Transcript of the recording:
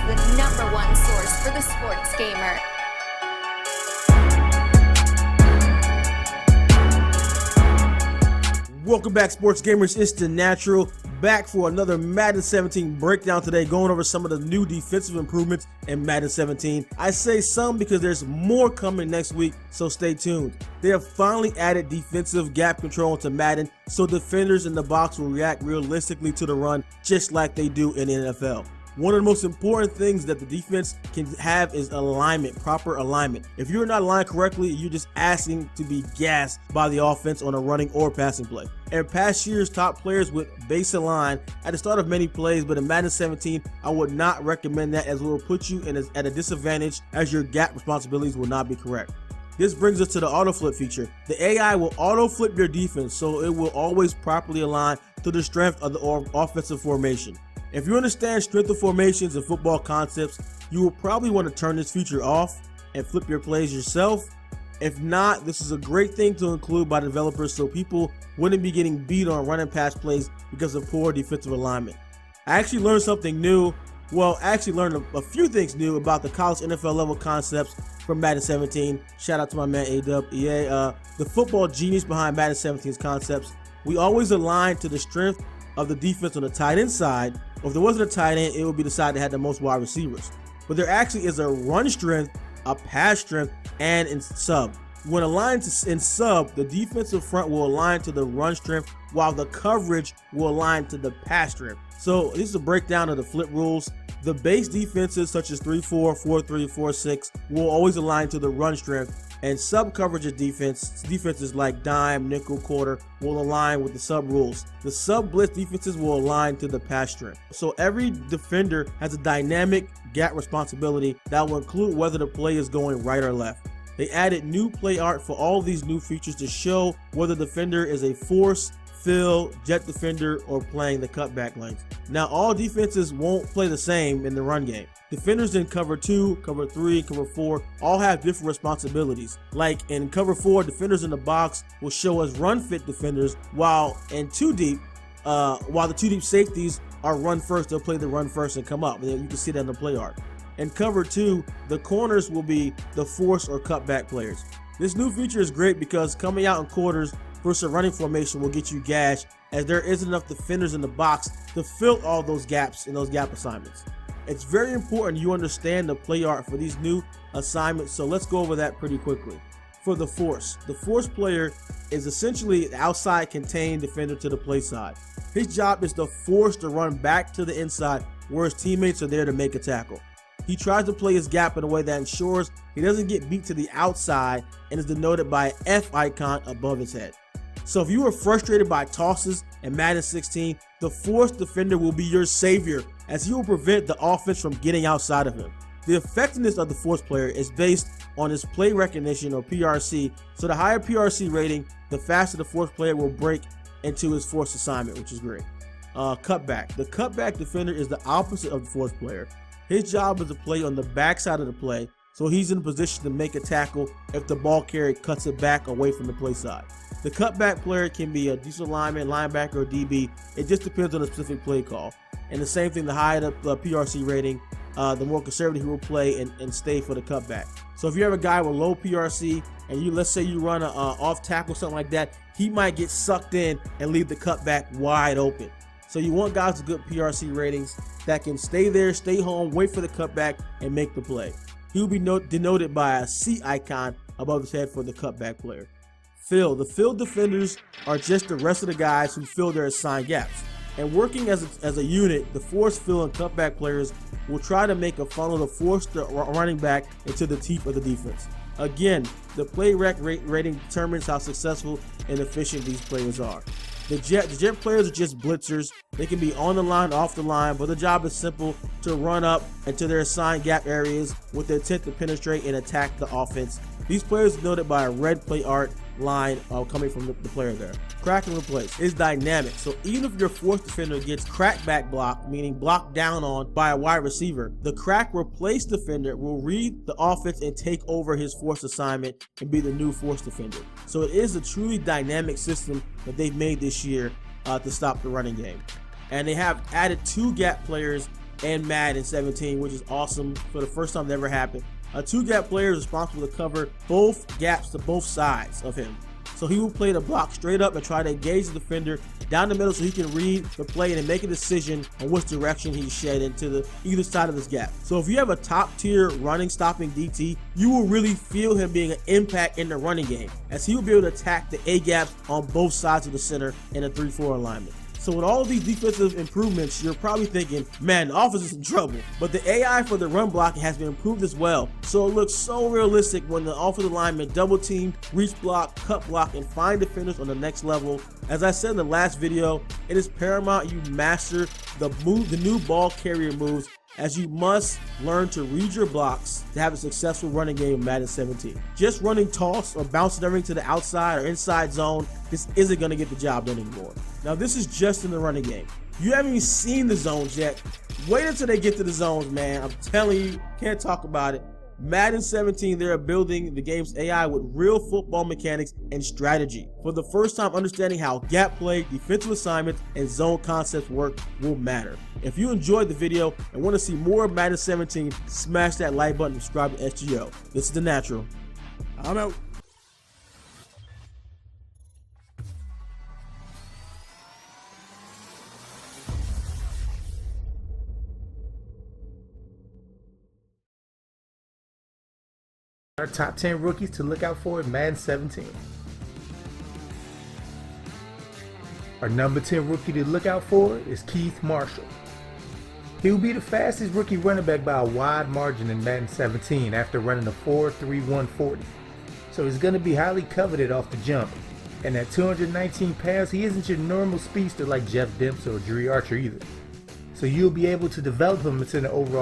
the #1 source for the sports gamer. Welcome back, sports gamers. It's the Natural, back for another Madden 17 breakdown today, going over some of the new defensive improvements in Madden 17. I say some because there's more coming next week, so stay tuned. They have finally added defensive gap control to Madden, so defenders in the box will react realistically to the run, just like they do in the NFL. One of the most important things that the defense can have is alignment, proper alignment. If you're not aligned correctly, you're just asking to be gassed by the offense on a running or passing play. In past years, top players would base align at the start of many plays, but in Madden 17, I would not recommend that, as it will put you at a disadvantage, as your gap responsibilities will not be correct. This brings us to the auto flip feature. The AI will auto flip your defense, so it will always properly align to the strength of the offensive formation. If you understand strength of formations and football concepts, you will probably want to turn this feature off and flip your plays yourself. If not, this is a great thing to include by developers so people wouldn't be getting beat on run and pass plays because of poor defensive alignment. I actually learned something new. Well, I actually learned a few things new about the college NFL level concepts from Madden 17. Shout out to my man A-Dub, EA, the football genius behind Madden 17's concepts. We always align to the strength of the defense on the tight end side, or if there wasn't a tight end, it would be the side that had the most wide receivers. But there actually is a run strength, a pass strength, and in sub. When aligned in sub, the defensive front will align to the run strength, while the coverage will align to the pass strength. So this is a breakdown of the flip rules. The base defenses such as 3-4, 4-3, 4-6 will always align to the run strength, and sub coverage defenses like dime, nickel, quarter will align with the sub rules. The sub blitz defenses will align to the pass strength. So every defender has a dynamic gap responsibility that will include whether the play is going right or left. They added new play art for all these new features to show whether the defender is a force, fill, jet defender, or playing the cutback lanes. Now, all defenses won't play the same in the run game. Defenders in cover 2, cover 3, cover 4 all have different responsibilities. Like in cover 4, defenders in the box will show as run fit defenders, while in 2 deep, while the 2 deep safeties are run first, they'll play the run first and come up. And you can see that in the play art. In cover 2, the corners will be the force or cutback players. This new feature is great because coming out in quarters versus a running formation will get you gashed, as there isn't enough defenders in the box to fill all those gaps in those gap assignments. It's very important you understand the play art for these new assignments, so let's go over that pretty quickly. For the force player is essentially the outside contained defender to the play side. His job is to force the run back to the inside where his teammates are there to make a tackle. He tries to play his gap in a way that ensures he doesn't get beat to the outside and is denoted by an F icon above his head. So if you are frustrated by tosses in Madden 16, the force defender will be your savior, as he will prevent the offense from getting outside of him. The effectiveness of the force player is based on his play recognition, or PRC, so the higher PRC rating, the faster the force player will break into his force assignment, which is great. Cutback. The cutback defender is the opposite of the force player. His job is to play on the backside of the play, so he's in a position to make a tackle if the ball carrier cuts it back away from the play side. The cutback player can be a decent lineman, linebacker, or DB. It just depends on the specific play call. And the same thing, the higher the PRC rating, the more conservative he will play and stay for the cutback. So if you have a guy with low PRC and let's say you run a off tackle, something like that, he might get sucked in and leave the cutback wide open. So you want guys with good PRC ratings that can stay there, stay home, wait for the cutback, and make the play. He will be denoted by a C icon above his head for the cutback player. Fill. The fill defenders are just the rest of the guys who fill their assigned gaps. And working as a unit, the force, fill, and cutback players will try to make a funnel to force the running back into the teeth of the defense. Again, the play rec rating determines how successful and efficient these players are. The jet players are just blitzers. They can be on the line, off the line, but the job is simple: to run up into their assigned gap areas with the intent to penetrate and attack the offense. These players are noted by a red play art line coming from the player there. Crack and replace is dynamic, so even if your force defender gets crackback blocked, meaning blocked down on by a wide receiver, the crack replace defender will read the offense and take over his force assignment and be the new force defender. So it is a truly dynamic system that they've made this year to stop the running game. And they have added 2 gap players and Madden 17, which is awesome for the first time that ever happened. A two-gap player is responsible to cover both gaps to both sides of him. So he will play the block straight up and try to engage the defender down the middle so he can read the play and make a decision on which direction he's shed into either side of this gap. So if you have a top tier running stopping DT, you will really feel him being an impact in the running game, as he will be able to attack the A gaps on both sides of the center in a 3-4 alignment. So with all of these defensive improvements, you're probably thinking, man, the offense is in trouble. But the AI for the run blocking has been improved as well. So it looks so realistic when the offensive linemen double team, reach block, cut block, and find defenders on the next level. As I said in the last video, it is paramount you master the new ball carrier moves, as you must learn to read your blocks to have a successful running game in Madden 17. Just running toss or bouncing everything to the outside or inside zone, this isn't going to get the job done anymore. Now this is just in the running game. You haven't even seen the zones yet. Wait until they get to the zones, man. I'm telling you, can't talk about it. Madden 17, they're building the game's AI with real football mechanics and strategy. For the first time, understanding how gap play, defensive assignments, and zone concepts work will matter. If you enjoyed the video and want to see more of Madden 17, smash that like button and subscribe to SGO. This is The Natural. I'm out. Our top 10 rookies to look out for in Madden 17. Our number 10 rookie to look out for is Keith Marshall. He will be the fastest rookie running back by a wide margin in Madden 17 after running a 4.31 40. So he's going to be highly coveted off the jump. And at 219 pounds, he isn't your normal speedster like Jeff Dempsey or Dre Archer either. So you'll be able to develop him into an overall